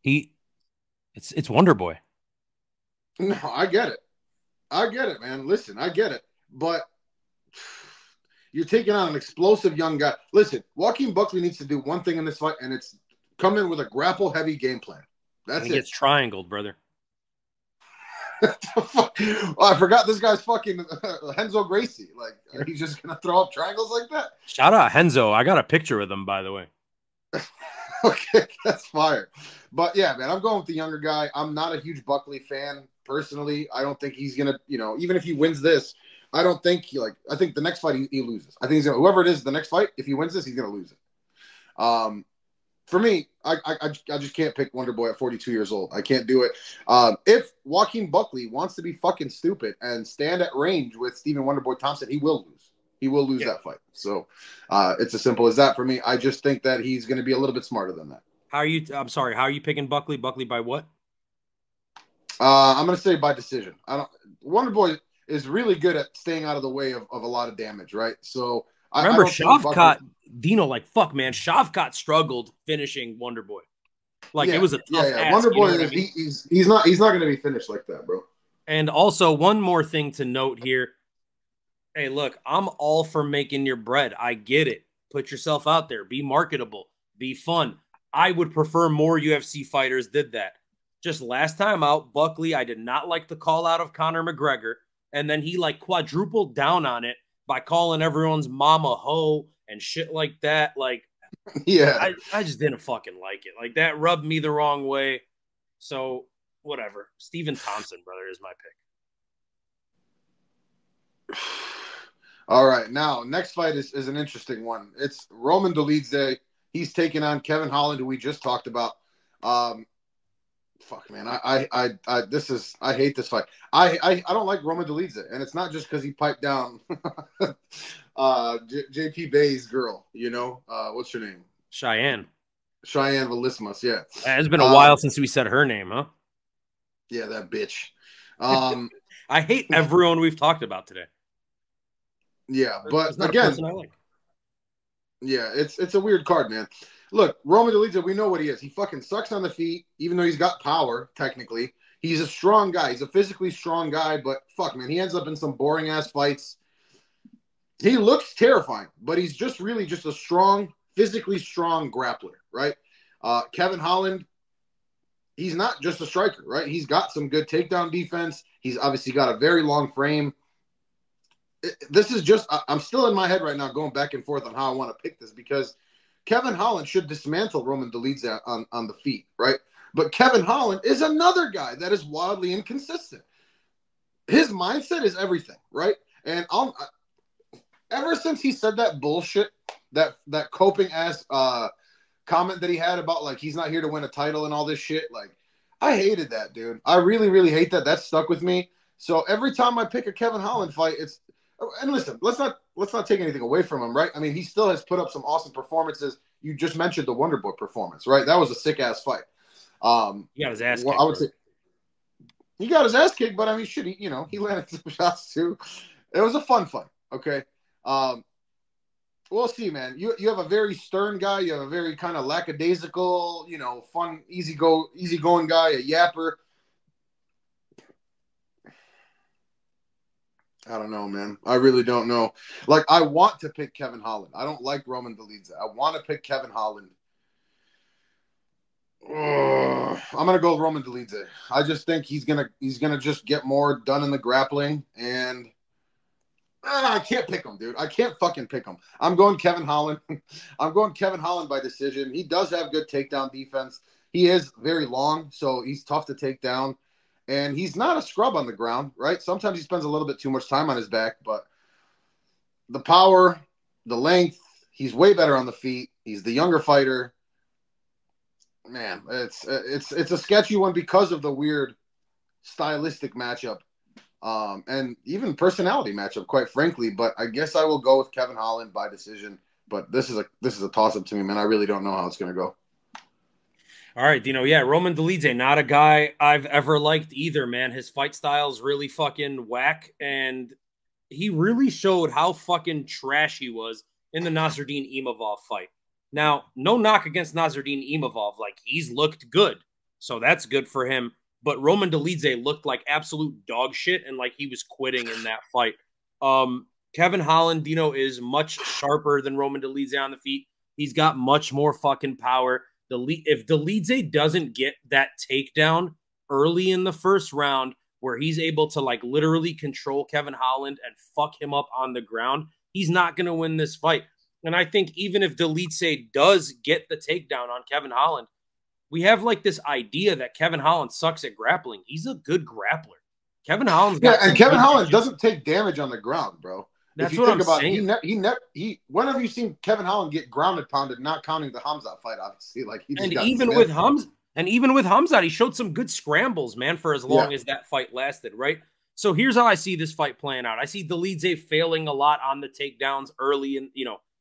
It's Wonder Boy. No, I get it, man. Listen, I get it, but you're taking on an explosive young guy. Listen, Joaquin Buckley needs to do one thing in this fight, and it's come in with a grapple-heavy game plan. That's it. He gets triangled, brother. Oh, I forgot this guy's fucking Renzo Gracie. Like, he's just gonna throw up triangles like that. Shout out Renzo. I got a picture with him, by the way. Okay, that's fire. But yeah, man, I'm going with the younger guy. I'm not a huge Buckley fan personally. I don't think he's gonna, even if he wins this, I don't think I think the next fight he loses. I think he's gonna, whoever it is, the next fight, if he wins this, he's gonna lose it. For me, I just can't pick Wonder Boy at 42 years old. I can't do it. If Joaquin Buckley wants to be fucking stupid and stand at range with Stephen Wonder Boy Thompson, he will lose. He will lose that fight. So it's as simple as that for me. I just think that he's going to be a little bit smarter than that. I'm sorry. How are you picking Buckley? Buckley by what? I'm going to say by decision. Wonder Boy is really good at staying out of the way of a lot of damage, right? So remember Shavkat, Dino, like, fuck, man. Shavkat struggled finishing Wonder Boy. It was a tough ask, Wonder Boy, he's not going to be finished like that, bro. And also, one more thing to note here. Hey, look, I'm all for making your bread. I get it. Put yourself out there. Be marketable. Be fun. I would prefer more UFC fighters did that. Just last time out, Buckley, I did not like the call out of Conor McGregor. And then he quadrupled down on it by calling everyone's mama hoe and shit like that. Yeah, I just didn't fucking like it. Like, that rubbed me the wrong way. So whatever. Stephen Thompson, brother, is my pick. All right. Now, next fight is an interesting one. It's Roman Dolidze. He's taking on Kevin Holland, who we just talked about. fuck, man. I hate this fight. I don't like Roman Dolidze, and it's not just because he piped down JP Bay's girl. You know, what's her name? Cheyenne Velismus. Yeah, it's been a while since we said her name, huh? Yeah, that bitch. I hate everyone we've talked about today. Yeah, but again, like. Yeah, it's a weird card, man. Look, Roman Dolidze, we know what he is. He fucking sucks on the feet, even though he's got power, technically. He's a strong guy. He's a physically strong guy, but fuck, man, he ends up in some boring-ass fights. He looks terrifying, but he's just really just a strong, physically strong grappler, right? Kevin Holland, he's not just a striker, right? He's got some good takedown defense. He's obviously got a very long frame. This is just, I'm still in my head right now going back and forth on how I want to pick this because Kevin Holland should dismantle Roman Dolidze on the feet, right? But Kevin Holland is another guy that is wildly inconsistent. His mindset is everything, right? And ever since he said that bullshit, that coping ass comment that he had about like he's not here to win a title and all this shit, like I hated that, dude. I really, really hate that. That stuck with me. So every time I pick a Kevin Holland fight, and listen, let's not take anything away from him, right? I mean, he still has put up some awesome performances. You just mentioned the Wonder Boy performance, right? That was a sick ass fight. He got his ass kicked. I would say he got his ass kicked, but I mean, shit, he landed some shots too. It was a fun fight. Okay. We'll see, man. You have a very stern guy. You have a very kind of lackadaisical, fun, easygoing guy, a yapper. I don't know, man. I really don't know. Like, I want to pick Kevin Holland. I don't like Roman Dolidze. I want to pick Kevin Holland. I'm gonna go with Roman Dolidze. I just think he's gonna just get more done in the grappling, and I can't pick him, dude. I can't fucking pick him. I'm going Kevin Holland. I'm going Kevin Holland by decision. He does have good takedown defense. He is very long, so he's tough to take down. And he's not a scrub on the ground, right? Sometimes he spends a little bit too much time on his back, but the power, the length, he's way better on the feet. He's the younger fighter. Man, it's a sketchy one because of the weird stylistic matchup, and even personality matchup, quite frankly. But I guess I will go with Kevin Holland by decision. But this is a toss up to me, man. I really don't know how it's gonna go. All right, yeah, Roman Dolidze, not a guy I've ever liked either, man. His fight style's really fucking whack, and he really showed how fucking trash he was in the Nasruddin Imavov fight. Now, no knock against Nasruddin Imavov. Like, he's looked good, so that's good for him. But Roman Dolidze looked like absolute dog shit, and like he was quitting in that fight. Kevin Holland, is much sharper than Roman Dolidze on the feet. He's got much more fucking power. If Dolidze doesn't get that takedown early in the first round where he's able to like literally control Kevin Holland and fuck him up on the ground, he's not going to win this fight. And I think even if Dolidze does get the takedown on Kevin Holland, we have like this idea that Kevin Holland sucks at grappling. He's a good grappler. Kevin Holland's got and Kevin Holland doesn't take damage on the ground, bro. That's what I'm saying. When have you seen Kevin Holland get grounded pounded, not counting the Hamzat fight, obviously? Like even with Hamzat, he showed some good scrambles, man, for as long as that fight lasted, right? So here's how I see this fight playing out. I see Dolidze failing a lot on the takedowns early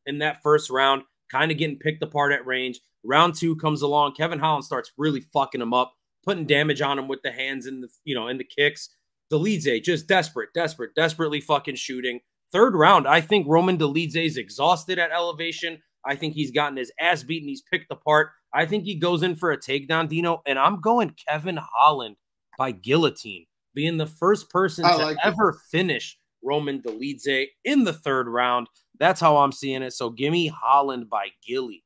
in that first round, kind of getting picked apart at range. Round two comes along. Kevin Holland starts really fucking him up, putting damage on him with the hands and the kicks. Dolidze just desperately fucking shooting. Third round, I think Roman Dolidze is exhausted at elevation. I think he's gotten his ass beaten. He's picked apart. I think he goes in for a takedown, Dino, and I'm going Kevin Holland by guillotine, being the first person to ever finish Roman Dolidze in the third round. That's how I'm seeing it. So give me Holland by Gilly.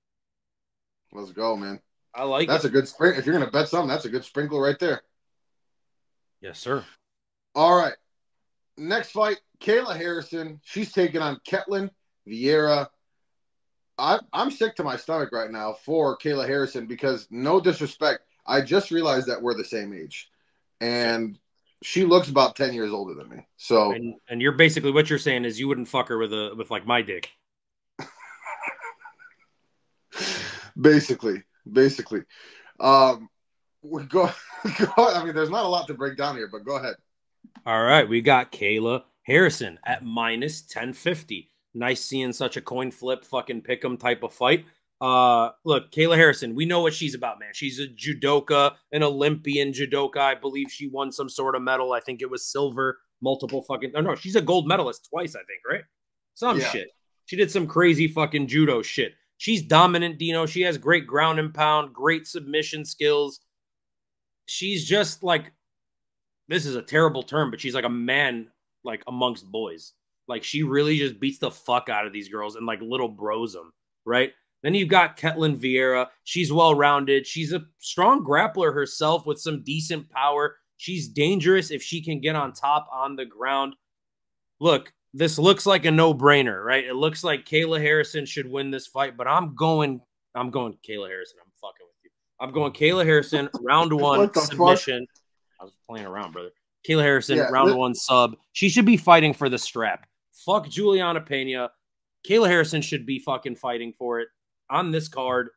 Let's go, man. I like that's it. A good sprinkle. If you're going to bet something, that's a good sprinkle right there. Yes, sir. All right. Next fight, Kayla Harrison. She's taking on Ketlen Vieira. I'm sick to my stomach right now for Kayla Harrison because, no disrespect, I just realized that we're the same age. And she looks about 10 years older than me. So, and you're basically, what you're saying is you wouldn't fuck her with like my dick. Basically. we go, I mean, there's not a lot to break down here, but go ahead. All right, we got Kayla Harrison at minus 1050. Nice seeing such a coin flip fucking pick'em type of fight. Look, Kayla Harrison, we know what she's about, man. She's a judoka, an Olympian judoka. I believe she won some sort of medal. I think it was silver, multiple fucking. Oh no, she's a gold medalist twice, I think, right? Some shit. She did some crazy fucking judo shit. She's dominant, Dino. She has great ground and pound, great submission skills. She's just like, this is a terrible term, but she's like a man, like amongst boys. Like she really just beats the fuck out of these girls and like little bros them, right? Then you've got Ketlen Vieira. She's well-rounded. She's a strong grappler herself with some decent power. She's dangerous if she can get on top on the ground. Look, this looks like a no-brainer, right? It looks like Kayla Harrison should win this fight, but I'm going Kayla Harrison. I'm fucking with you. I'm going Kayla Harrison, round one submission. Fuck? I was playing around, brother. Kayla Harrison, round one sub. She should be fighting for the strap. Fuck Julianna Pena. Kayla Harrison should be fucking fighting for it. On this card,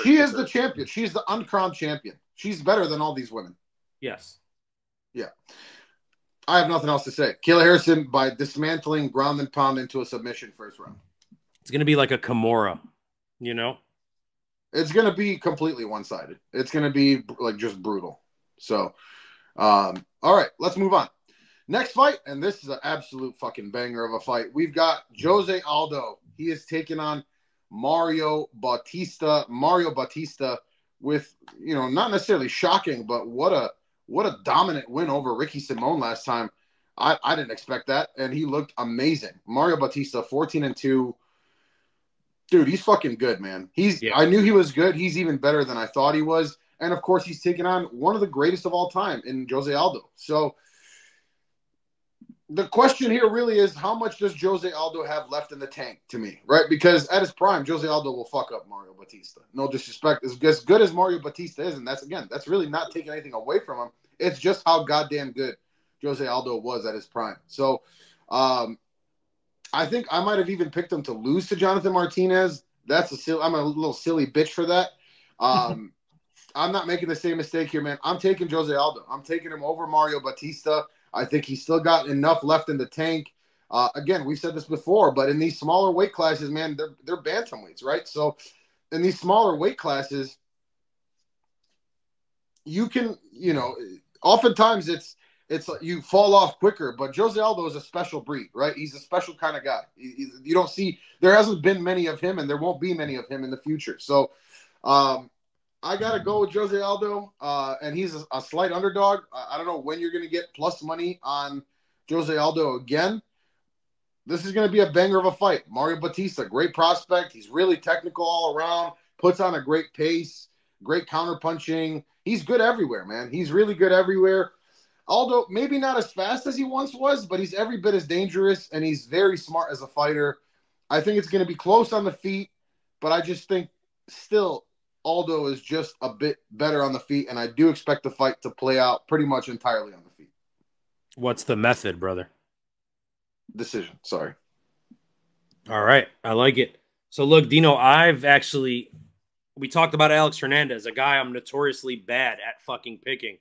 she is the champion. She's the uncrowned champion. She's better than all these women. Yes. Yeah. I have nothing else to say. Kayla Harrison by dismantling ground and pound into a submission first round. It's going to be like a Kimura, you know? It's going to be completely one-sided. It's going to be like just brutal. So, all right, let's move on. Next fight, and this is an absolute fucking banger of a fight. We've got Jose Aldo. He is taking on Mario Bautista. Mario Bautista with, you know, not necessarily shocking, but what a dominant win over Ricky Simon last time. I didn't expect that, and he looked amazing. Mario Bautista, 14-2. Dude, he's fucking good, man. I knew he was good. He's even better than I thought he was. And, of course, he's taking on one of the greatest of all time in Jose Aldo. So the question here really is, how much does Jose Aldo have left in the tank to me, right? Because at his prime, Jose Aldo will fuck up Mario Bautista. No disrespect. As good as Mario Bautista is, and that's really not taking anything away from him. It's just how goddamn good Jose Aldo was at his prime. So I think I might have even picked him to lose to Jonathan Martinez. I'm a little silly bitch for that. I'm not making the same mistake here, man. I'm taking Jose Aldo. I'm taking him over Mario Bautista. I think he's still got enough left in the tank. Again, we've said this before, but in these smaller weight classes, man, they're bantamweights, right? So in these smaller weight classes, you can, you know, oftentimes it's you fall off quicker, but Jose Aldo is a special breed, right? He's a special kind of guy. You don't see, there hasn't been many of him, and there won't be many of him in the future. So I got to go with Jose Aldo, and he's a slight underdog. I don't know when you're going to get plus money on Jose Aldo again. This is going to be a banger of a fight. Mario Bautista, great prospect. He's really technical all around, puts on a great pace, great counterpunching. He's good everywhere, man. He's really good everywhere. Aldo, maybe not as fast as he once was, but he's every bit as dangerous, and he's very smart as a fighter. I think it's going to be close on the feet, but I just think still Aldo is just a bit better on the feet, and I do expect the fight to play out pretty much entirely on the feet. What's the method, brother? Decision, sorry. All right, I like it. So look, Dino, we talked about Alex Hernandez, a guy I'm notoriously bad at fucking picking.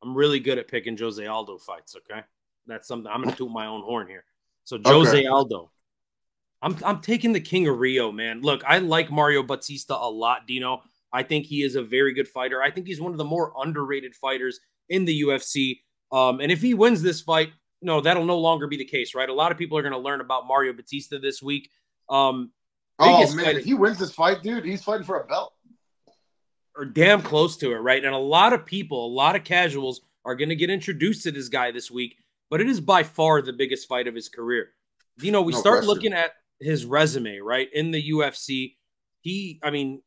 I'm really good at picking Jose Aldo fights, okay? That's something I'm going to toot my own horn here. So Jose Aldo. I'm taking the King of Rio, man. Look, I like Mario Bautista a lot, Dino. I think he is a very good fighter. I think he's one of the more underrated fighters in the UFC. And if he wins this fight, no, that'll no longer be the case, right? A lot of people are going to learn about Mario Bautista this week. Man, if he wins this fight, dude, he's fighting for a belt. Or damn close to it, right? And a lot of people, a lot of casuals are going to get introduced to this guy this week, but it is by far the biggest fight of his career. You know, we start looking at his resume, right? In the UFC,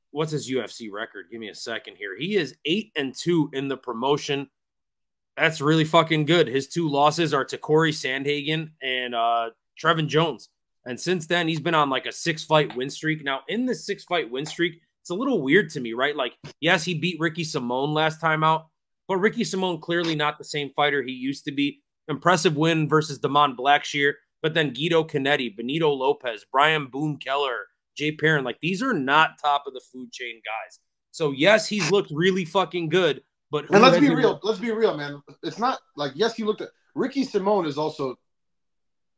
what's his UFC record? Give me a second here. He is 8-2 in the promotion. That's really fucking good. His two losses are to Corey Sandhagen and Trevin Jones. And since then, he's been on like a 6-fight win streak. Now, in the 6-fight win streak, it's a little weird to me, right? Like, yes, he beat Ricky Simon last time out, but Ricky Simon clearly not the same fighter he used to be. Impressive win versus Damon Blackshear, but then Guido Canetti, Benito Lopez, Brian Boone Keller, Jay Perrin, like these are not top of the food chain guys. So yes, he's looked really fucking good, But and let's be real. Let's be real, man. It's not like, yes, you looked at Ricky Simone is also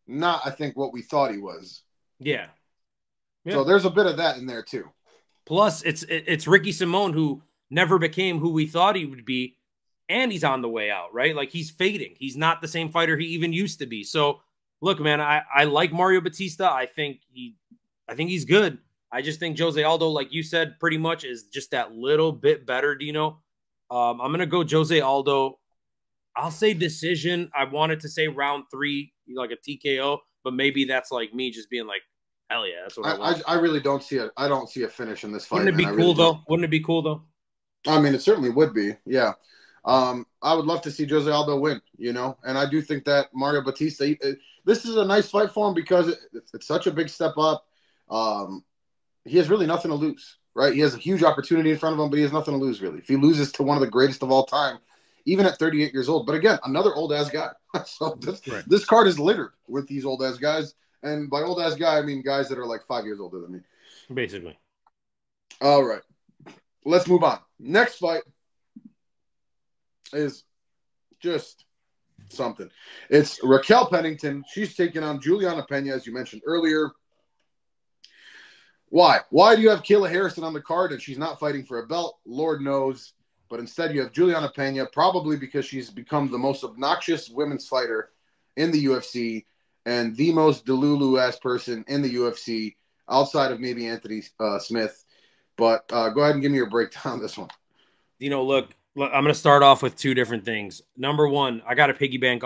not, I think, what we thought he was. Yeah. So there's a bit of that in there too. Plus, it's Ricky Simone who never became who we thought he would be, and he's on the way out, right? Like, he's fading. He's not the same fighter he even used to be. So, look, man, I like Mario Bautista. I think he's good. I just think Jose Aldo, like you said, pretty much is just that little bit better, Dino. I'm going to go Jose Aldo. I'll say decision. I wanted to say round 3, like a TKO, but maybe that's like me just being like, hell yeah, that's what I want. I really don't see it. I don't see a finish in this fight. Wouldn't it be cool, though? Wouldn't it be cool, though? I mean, it certainly would be, yeah. I would love to see Jose Aldo win, you know, and I do think that Mario Bautista, this is a nice fight for him because it's such a big step up. He has really nothing to lose, right? He has a huge opportunity in front of him, but he has nothing to lose, really. If he loses to one of the greatest of all time, even at 38 years old. But again, another old-ass guy. So this card is littered with these old-ass guys. And by old-ass guy, I mean guys that are like 5 years older than me. Basically. All right. Let's move on. Next fight is just something. It's Raquel Pennington. She's taking on Julianna Pena, as you mentioned earlier. Why? Why do you have Kayla Harrison on the card and she's not fighting for a belt? Lord knows. But instead you have Julianna Pena, probably because she's become the most obnoxious women's fighter in the UFC and the most delulu-ass person in the UFC outside of maybe Anthony Smith. But go ahead and give me your breakdown on this one. You know, look, I'm going to start off with 2 different things. Number one, I got to piggyback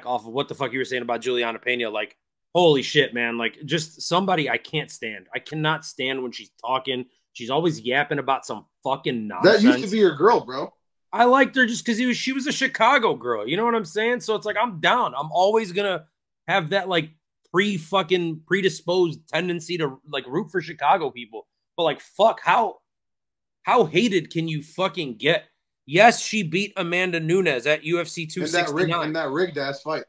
off of what the fuck you were saying about Julianna Pena. Like, holy shit, man. Like, just somebody I can't stand. I cannot stand when she's talking. She's always yapping about some fucking nonsense. That used to be your girl, bro. I liked her just because she was a Chicago girl. You know what I'm saying? So it's like, I'm down. I'm always going to have that, like, predisposed tendency to, like, root for Chicago people. But, like, fuck, how hated can you fucking get? Yes, she beat Amanda Nunes at UFC 269. In that rigged-ass fight.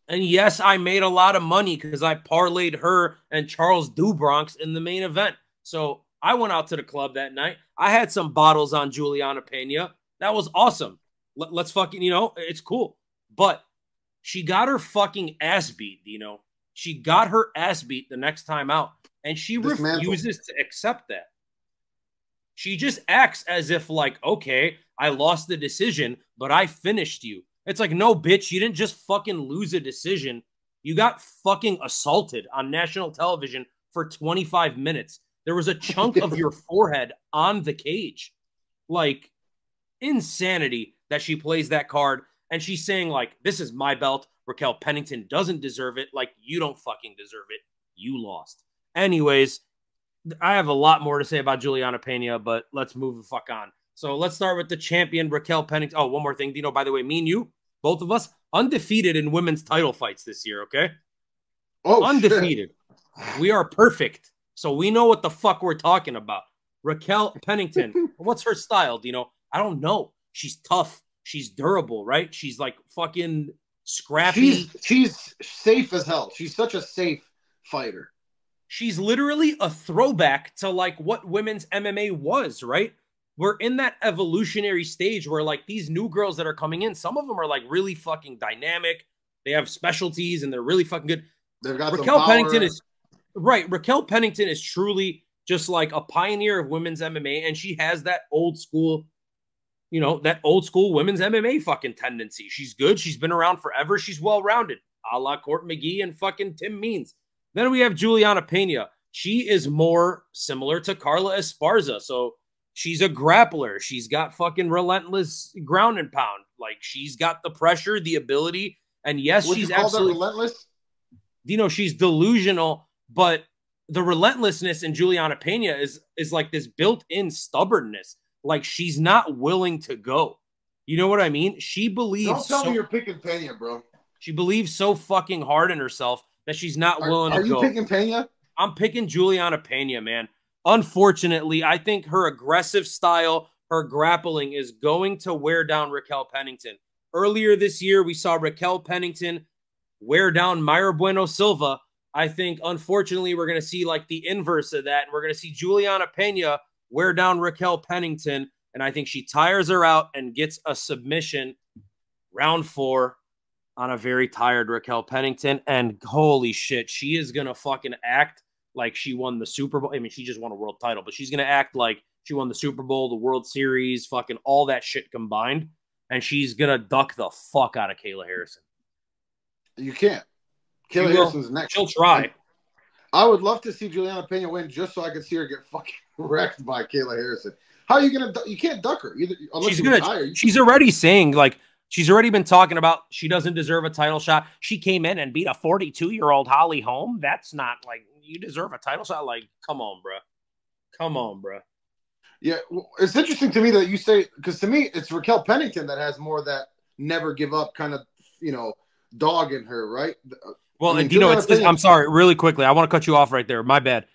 And yes, I made a lot of money because I parlayed her and Charles Dubronx in the main event. So I went out to the club that night. I had some bottles on Julianna Pena. That was awesome. Let's fucking, you know, it's cool. But she got her fucking ass beat, you know. She got her ass beat the next time out. And she refuses to accept that. She just acts as if, like, okay, I lost the decision, but I finished you. It's like, no, bitch, you didn't just fucking lose a decision. You got fucking assaulted on national television for 25 minutes. There was a chunk of your forehead on the cage. Like, insanity that she plays that card. And she's saying, like, this is my belt. Raquel Pennington doesn't deserve it. Like, you don't fucking deserve it. You lost. Anyways, I have a lot more to say about Julianna Pena, but let's move the fuck on. So let's start with the champion, Raquel Pennington. Oh, one more thing. Dino, by the way, me and you, both of us, undefeated in women's title fights this year, okay? Oh, undefeated. Shit. We are perfect. So we know what the fuck we're talking about. Raquel Pennington, what's her style, Dino? I don't know. She's tough. She's durable, right? She's like fucking scrappy. She's safe as hell. She's such a safe fighter. She's literally a throwback to like what women's MMA was, right? We're in that evolutionary stage where like these new girls that are coming in, some of them are like really fucking dynamic. They have specialties and they're really fucking good. They've got Raquel Pennington is right. Raquel Pennington is truly just like a pioneer of women's MMA, and she has that old school, you know, that old school women's MMA fucking tendency. She's good. She's been around forever. She's well-rounded, a la Court McGee and fucking Tim Means. Then we have Julianna Pena. She is more similar to Carla Esparza. So she's a grappler. She's got fucking relentless ground and pound. Like, she's got the pressure, the ability. And yes, she's absolutely relentless. You know, she's delusional, but the relentlessness in Julianna Pena is like this built-in stubbornness. Like, she's not willing to go. You know what I mean? She believes. Don't tell me you're picking Pena, bro. She believes so fucking hard in herself that she's not willing to go. Are you picking Pena? I'm picking Julianna Pena, man. Unfortunately, I think her aggressive style, her grappling is going to wear down Raquel Pennington. Earlier this year, we saw Raquel Pennington wear down Mayra Bueno Silva. I think, unfortunately, we're going to see like the inverse of that. And we're going to see Julianna Pena wear down Raquel Pennington, and I think she tires her out and gets a submission round 4 on a very tired Raquel Pennington. And holy shit, she is going to fucking act like she won the Super Bowl. I mean, she just won a world title, but she's going to act like she won the Super Bowl, the World Series, fucking all that shit combined. And she's going to duck the fuck out of Kayla Harrison. You can't. Kayla Harrison's next. She'll try. I would love to see Julianna Pena win just so I could see her get fucking wrecked by Kayla Harrison. How are you going to – you can't duck her either, unless she's retire. She's already saying, like, she's already been talking about she doesn't deserve a title shot. She came in and beat a 42-year-old Holly Holm. That's not, like, you deserve a title shot? Like, come on, bro. Come on, bro. Yeah, well, it's interesting to me that you say – because to me, it's Raquel Pennington that has more of that never give up kind of, you know, dog in her, right? Well, I mean, you know, it's this, I'm sorry, really quickly. I want to cut you off right there. My bad.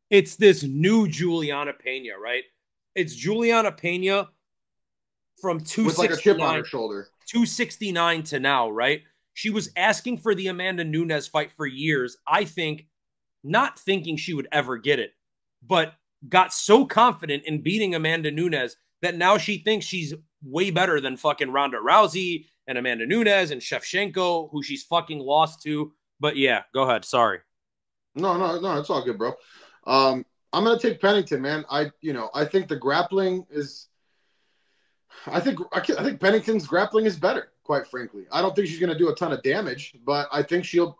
It's this new Julianna Pena, right? It's Julianna Pena from 269 with like a chip on her shoulder. 269 to now, right? She was asking for the Amanda Nunes fight for years. I think, not thinking she would ever get it, but got so confident in beating Amanda Nunes that now she thinks she's way better than fucking Ronda Rousey and Amanda Nunes and Shevchenko, who she's fucking lost to. But yeah, go ahead. Sorry. No, it's all good, bro. I'm gonna take Pennington, man. I think the grappling is. I think Pennington's grappling is better, quite frankly. I don't think she's gonna do a ton of damage, but I think she'll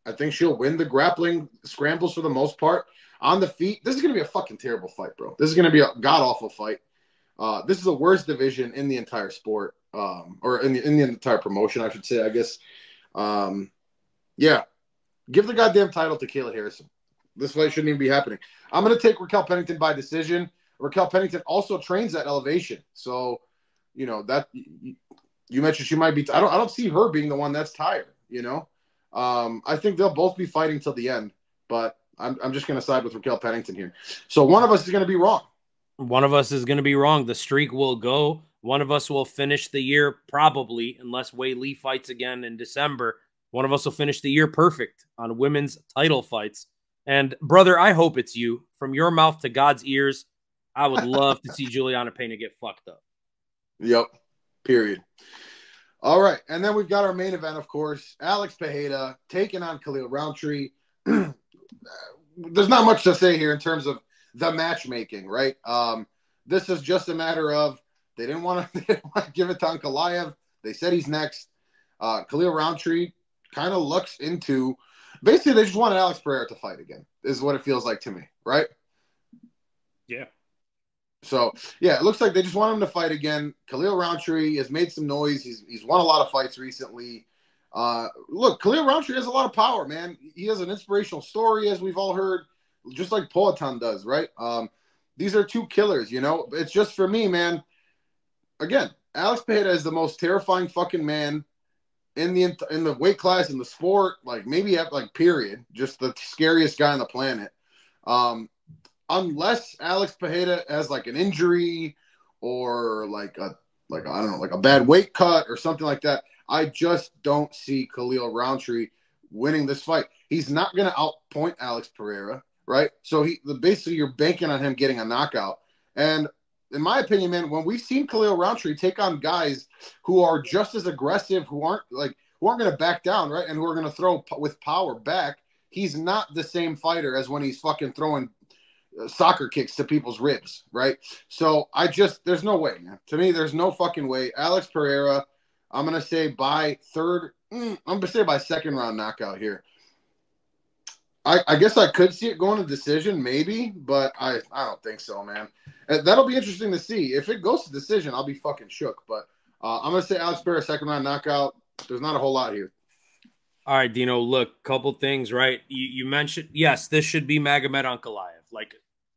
win the grappling scrambles for the most part. On the feet, this is gonna be a fucking terrible fight, bro. This is gonna be a god awful fight. This is the worst division in the entire sport, or in the entire promotion, I should say. I guess. Yeah, give the goddamn title to Kayla Harrison. This fight shouldn't even be happening. I'm going to take Raquel Pennington by decision. Raquel Pennington also trains at elevation. So, you know, that you mentioned she might be, I don't see her being the one that's tired, you know? I think they'll both be fighting till the end, but I'm just going to side with Raquel Pennington here. So one of us is going to be wrong. One of us is going to be wrong. The streak will go. One of us will finish the year probably, unless Wei Lee fights again in December. One of us will finish the year perfect on women's title fights. And, brother, I hope it's you. From your mouth to God's ears, I would love to see Julianna Pena get fucked up. Yep. Period. All right. And then we've got our main event, of course. Alex Pereira taking on Khalil Rountree. There's not much to say here in terms of the matchmaking, right? This is just a matter of they didn't want to give it to Ankalaev. They said he's next. Khalil Rountree kind of looks into basically they just wanted Alex Pereira to fight again, is what it feels like to me, right? Yeah. So, yeah, it looks like they just want him to fight again. Khalil Rountree has made some noise. He's won a lot of fights recently. Look, Khalil Rountree has a lot of power, man. He has an inspirational story, as we've all heard, just like Poatan does, right? These are two killers, you know? It's just for me, man. Again, Alex Pereira is the most terrifying fucking man in the weight class, in the sport, like maybe period, just the scariest guy on the planet. Unless Alex Pereira has like an injury or like I don't know, like a bad weight cut or something like that, I just don't see Khalil Rountree winning this fight. He's not going to outpoint Alex Pereira, right? So basically you're banking on him getting a knockout. And in my opinion, man, when we've seen Khalil Rountree take on guys who are just as aggressive, who aren't going to back down, right, and who are going to throw with power back, he's not the same fighter as when he's fucking throwing soccer kicks to people's ribs, right? So there's no way, man. To me, there's no fucking way. Alex Pereira, I'm going to say by second round knockout here. I guess I could see it going to decision, maybe, but I don't think so, man. That'll be interesting to see. If it goes to decision, I'll be fucking shook. But I'm going to say Alex Pereira, second round knockout. There's not a whole lot here. All right, Dino, look, couple things, right? You mentioned, yes, this should be Magomed Ankalaev. Like,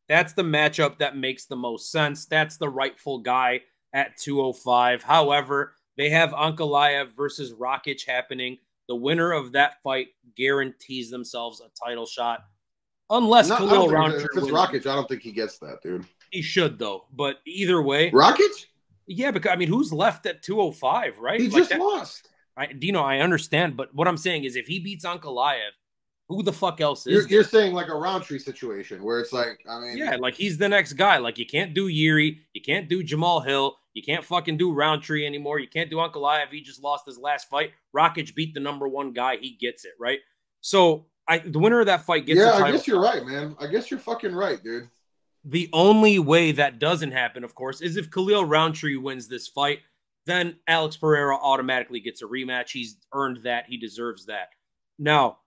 that's the matchup that makes the most sense. That's the rightful guy at 205. However, they have Ankalaev versus Rakic happening. The winner of that fight guarantees themselves a title shot. Unless Khalil Rountree. If it's Rakic, I don't think he gets that, dude. He should, though. But either way. Rakic? Yeah, because, I mean, who's left at 205, right? He just lost. Dino, I understand. But what I'm saying is if he beats Ankalaev, Who the fuck else is You're saying like a Rountree situation where it's like, I mean, yeah, like he's the next guy. Like you can't do Yuri, you can't do Jamal Hill, you can't fucking do Rountree anymore. You can't do Ankalaev. He just lost his last fight. Rakic beat the #1 guy. He gets it, right? So the winner of that fight gets the title. I guess you're right, man. I guess you're fucking right, dude. The only way that doesn't happen, of course, is if Khalil Rountree wins this fight. Then Alex Pereira automatically gets a rematch. He's earned that. He deserves that. Now,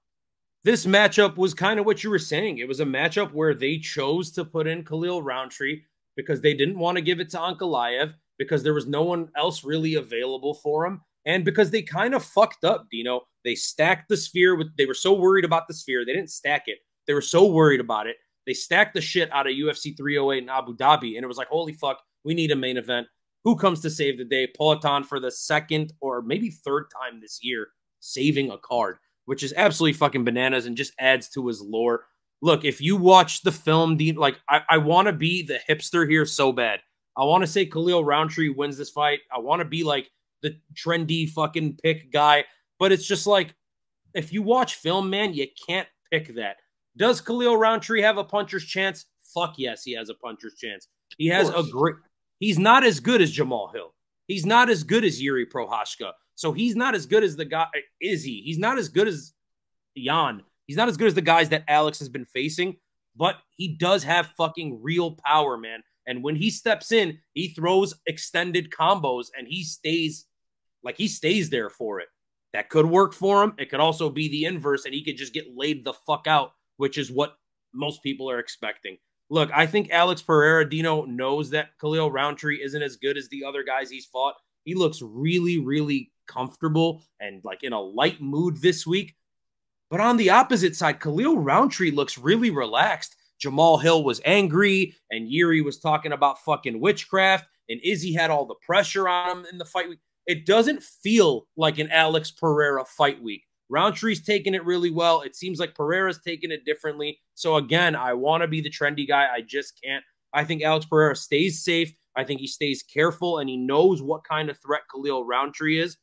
this matchup was kind of what you were saying. It was a matchup where they chose to put in Khalil Rountree because they didn't want to give it to Ankalaev because there was no one else really available for him. And because they kind of fucked up, Dino. They stacked the sphere. They were so worried about the sphere. They didn't stack it. They were so worried about it. They stacked the shit out of UFC 308 in Abu Dhabi. And it was like, holy fuck, we need a main event. Who comes to save the day? Poatan for the second or maybe third time this year saving a card, which is absolutely fucking bananas and just adds to his lore. Look, if you watch the film, like I want to be the hipster here so bad. I want to say Khalil Rountree wins this fight. I want to be like the trendy fucking pick guy. But it's just like, if you watch film, man, you can't pick that. Does Khalil Rountree have a puncher's chance? Fuck yes, he has a puncher's chance. He has a great... He's not as good as Jamal Hill. He's not as good as Yuri Prohashka. So he's not as good as the guy, Izzy. He's not as good as Jan. He's not as good as the guys that Alex has been facing, but he does have fucking real power, man. And when he steps in, he throws extended combos and he stays there for it. That could work for him. It could also be the inverse and he could just get laid the fuck out, which is what most people are expecting. Look, I think Alex Pereira, Dino, knows that Khalil Rountree isn't as good as the other guys he's fought. He looks really, really comfortable and like in a light mood this week. But on the opposite side, Khalil Rountree looks really relaxed. Jamal Hill was angry and Yuri was talking about fucking witchcraft and Izzy had all the pressure on him in the fight week. It doesn't feel like an Alex Pereira fight week. Rountree's taking it really well. It seems like Pereira's taking it differently. So again, I want to be the trendy guy. I just can't. I think Alex Pereira stays safe. I think he stays careful and he knows what kind of threat Khalil Rountree is.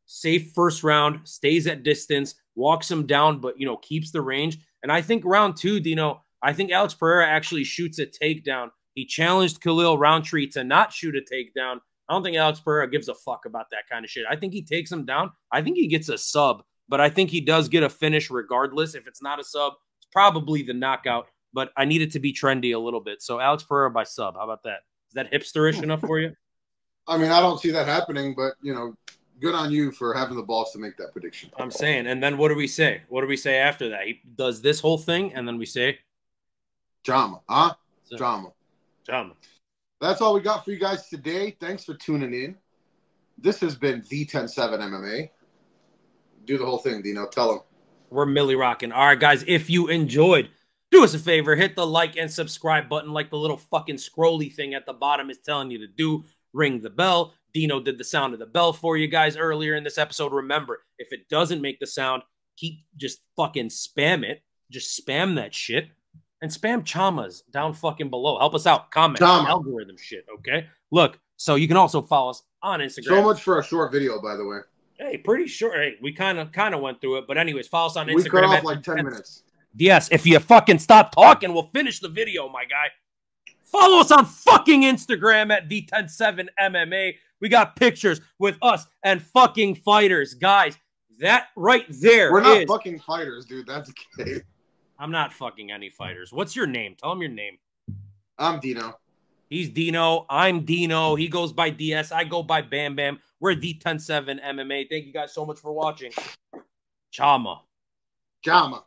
Safe first round, stays at distance, walks him down, but, you know, keeps the range. And I think round two, Dino, I think Alex Pereira actually shoots a takedown. He challenged Khalil Rountree to not shoot a takedown. I don't think Alex Pereira gives a fuck about that kind of shit. I think he takes him down. I think he gets a sub. But I think he does get a finish regardless. If it's not a sub, it's probably the knockout. But I need it to be trendy a little bit. So Alex Pereira by sub. How about that? Is that hipsterish enough for you? I mean, I don't see that happening, but, you know, good on you for having the balls to make that prediction. I'm saying. And then what do we say? What do we say after that? He does this whole thing, and then we say? Drama. Huh? So, Drama. Drama. That's all we got for you guys today. Thanks for tuning in. This has been the 10-7 MMA. Do the whole thing, Dino. Tell them. We're Millie rocking. All right, guys, if you enjoyed, do us a favor. Hit the like and subscribe button like the little fucking scrolly thing at the bottom is telling you to do. Ring the bell. Dino did the sound of the bell for you guys earlier in this episode. Remember, if it doesn't make the sound, just fucking spam it. Just spam that shit. And spam chamas down fucking below. Help us out. Comment. Algorithm shit, okay? Look, so you can also follow us on Instagram. So much for a short video, by the way. Hey, pretty short. Hey, we kind of went through it. But anyways, follow us on Instagram. We cut off like 10 minutes. Yes, if you fucking stop talking, we'll finish the video, my guy. Follow us on fucking Instagram at the 10-7 MMA. We got pictures with us and fucking fighters. Guys, that right there We're not fucking fighters, dude. That's okay. I'm not fucking any fighters. What's your name? Tell him your name. I'm Dino. He's Dino. I'm Dino. He goes by DS. I go by Bam Bam. We're the 10-7 MMA. Thank you guys so much for watching. Chama. Chama.